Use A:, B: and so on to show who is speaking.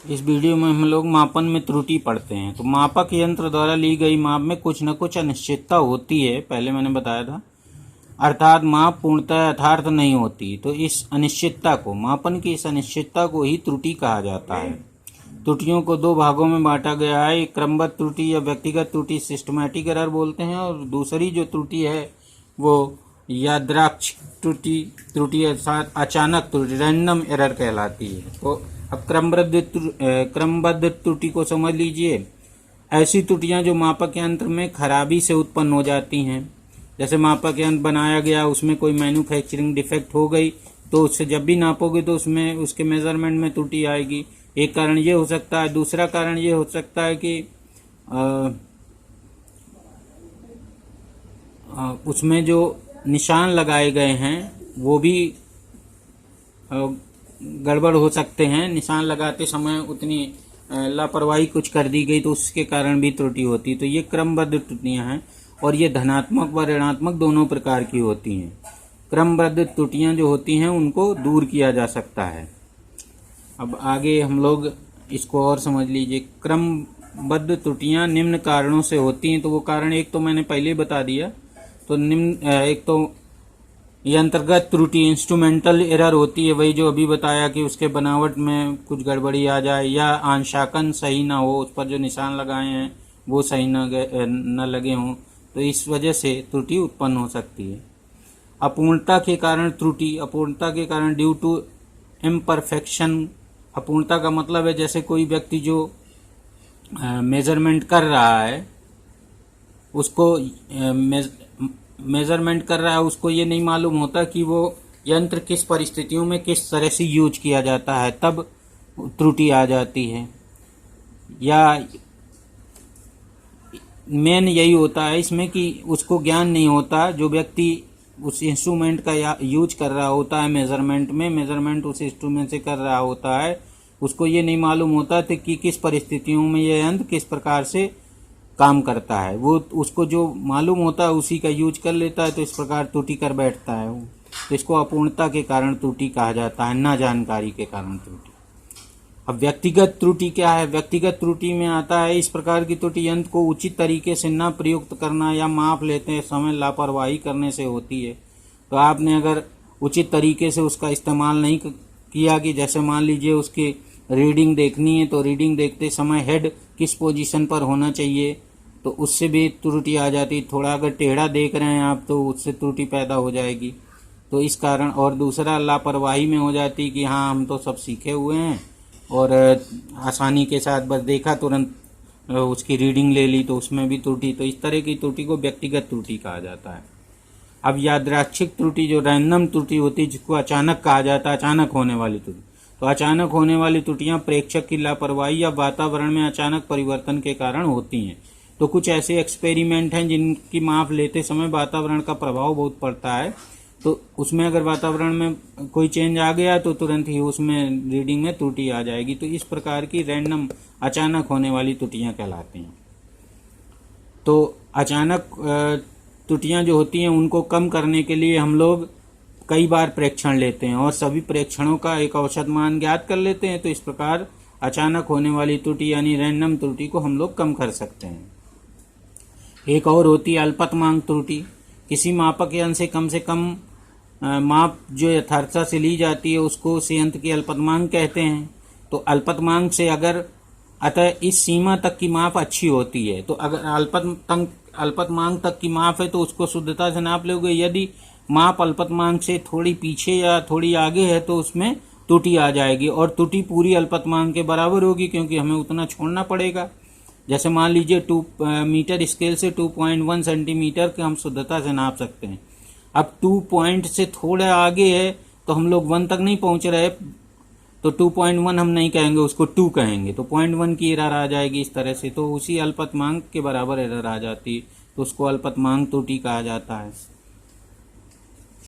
A: इस वीडियो में हम लोग मापन में त्रुटि पढ़ते हैं। तो मापक यंत्र द्वारा ली गई माप में कुछ न कुछ अनिश्चितता होती है, पहले मैंने बताया था, अर्थात माप पूर्णतः यथार्थ नहीं होती। तो इस अनिश्चितता को, मापन की इस अनिश्चितता को ही त्रुटि कहा जाता है। त्रुटियों को दो भागों में बांटा गया है। एक क्रमबद्ध त्रुटि या व्यक्तिगत त्रुटि, सिस्टमैटिक एरर बोलते हैं, और दूसरी जो त्रुटि है वो यादृच्छिक त्रुटि अर्थात अचानक त्रुटि, रैंडम एरर कहलाती है। तो अब क्रमबद्ध त्रुटि को समझ लीजिए। ऐसी त्रुटियां जो मापक यंत्र में खराबी से उत्पन्न हो जाती हैं। जैसे मापक यंत्र बनाया गया, उसमें कोई मैन्युफैक्चरिंग डिफेक्ट हो गई, तो उससे जब भी नापोगे तो उसमें उसके मेजरमेंट में त्रुटि आएगी। एक कारण ये हो सकता है। दूसरा कारण ये हो सकता है कि उसमें जो निशान लगाए गए हैं वो भी गड़बड़ हो सकते हैं। निशान लगाते समय उतनी लापरवाही कुछ कर दी गई तो उसके कारण भी त्रुटि होती है। तो ये क्रमबद्ध त्रुटियां हैं, और ये धनात्मक व ऋणात्मक दोनों प्रकार की होती हैं। क्रमबद्ध त्रुटियां जो होती हैं उनको दूर किया जा सकता है। अब आगे हम लोग इसको और समझ लीजिए। क्रमबद्ध त्रुटियां निम्न कारणों से होती हैं। तो वो कारण एक तो मैंने पहले ही बता दिया। तो एक तो ये अंतर्गत त्रुटि, इंस्ट्रूमेंटल एरर होती है, वही जो अभी बताया कि उसके बनावट में कुछ गड़बड़ी आ जाए, या अंशांकन सही ना हो, उस पर जो निशान लगाए हैं वो सही न लगे हों, तो इस वजह से त्रुटि उत्पन्न हो सकती है। अपूर्णता के कारण त्रुटि, अपूर्णता के कारण ड्यू टू इम्परफेक्शन। अपूर्णता का मतलब है जैसे कोई व्यक्ति जो मेजरमेंट कर रहा है, उसको मेजरमेंट कर रहा है, उसको ये नहीं मालूम होता कि वो यंत्र किस परिस्थितियों में किस तरह से यूज किया जाता है, तब त्रुटि आ जाती है। या मेन यही होता है इसमें कि उसको ज्ञान नहीं होता, जो व्यक्ति उस इंस्ट्रूमेंट का यूज कर रहा होता है मेजरमेंट उस इंस्ट्रूमेंट से कर रहा होता है, उसको ये नहीं मालूम होता था कि किस परिस्थितियों में यह यंत्र किस प्रकार से काम करता है। वो उसको जो मालूम होता है उसी का यूज कर लेता है, तो इस प्रकार त्रुटि कर बैठता है वो। तो इसको अपूर्णता के कारण त्रुटि कहा जाता है, ना जानकारी के कारण त्रुटि। अब व्यक्तिगत त्रुटि क्या है? व्यक्तिगत त्रुटि में आता है इस प्रकार की त्रुटि यंत्र को उचित तरीके से न प्रयुक्त करना या माप लेते समय लापरवाही करने से होती है। तो आपने अगर उचित तरीके से उसका इस्तेमाल नहीं किया, कि जैसे मान लीजिए उसकी रीडिंग देखनी है, तो रीडिंग देखते समय हेड किस पोजीशन पर होना चाहिए, तो उससे भी त्रुटि आ जाती। थोड़ा अगर टेढ़ा देख रहे हैं आप तो उससे त्रुटि पैदा हो जाएगी। तो इस कारण, और दूसरा लापरवाही में हो जाती कि हाँ हम तो सब सीखे हुए हैं और आसानी के साथ बस देखा, तुरंत उसकी रीडिंग ले ली, तो उसमें भी त्रुटि। तो इस तरह की त्रुटि को व्यक्तिगत त्रुटि कहा जाता है। अब यादृच्छिक त्रुटि जो रैंडम त्रुटि होती है, जिसको अचानक कहा जाता है, अचानक होने वाली त्रुटि। तो अचानक होने वाली त्रुटियां प्रेक्षक की लापरवाही या वातावरण में अचानक परिवर्तन के कारण होती हैं। तो कुछ ऐसे एक्सपेरिमेंट हैं जिनकी माप लेते समय वातावरण का प्रभाव बहुत पड़ता है। तो उसमें अगर वातावरण में कोई चेंज आ गया तो तुरंत ही उसमें रीडिंग में त्रुटि आ जाएगी। तो इस प्रकार की रैंडम, अचानक होने वाली त्रुटियां कहलाती हैं। तो अचानक त्रुटियां जो होती हैं उनको कम करने के लिए हम लोग कई बार प्रेक्षण लेते हैं और सभी प्रेक्षणों का एक औसत मान ज्ञात कर लेते हैं। तो इस प्रकार अचानक होने वाली त्रुटि यानी रैंडम त्रुटि को हम लोग कम कर सकते हैं। एक और होती है अल्पतमांक त्रुटि। किसी मापक यंत्र से कम माप जो यथार्थता से ली जाती है उसको उस यंत्र की अल्पतमांक कहते हैं। तो अल्पतमांक से अगर, अतः इस सीमा तक की माप अच्छी होती है। तो अगर अल्पतमांक तक की माप है तो उसको शुद्धता से नाप लोगे। यदि माप अल्पतमांक से थोड़ी पीछे या थोड़ी आगे है तो उसमें त्रुटि आ जाएगी, और त्रुटि पूरी अल्पतमांक के बराबर होगी, क्योंकि हमें उतना छोड़ना पड़ेगा। जैसे मान लीजिए 2 मीटर स्केल से 2.1 सेंटीमीटर के हम शुद्धता से नाप सकते हैं। अब 2 पॉइंट से थोड़ा आगे है तो हम लोग 1 तक नहीं पहुंच रहे, तो 2.1 हम नहीं कहेंगे, उसको 2 कहेंगे, तो 0.1 की एरर आ जाएगी इस तरह से। तो उसी अल्पतमांक के बराबर एरर आ जाती है, तो उसको अल्पतमांक त्रुटि कहा जाता है।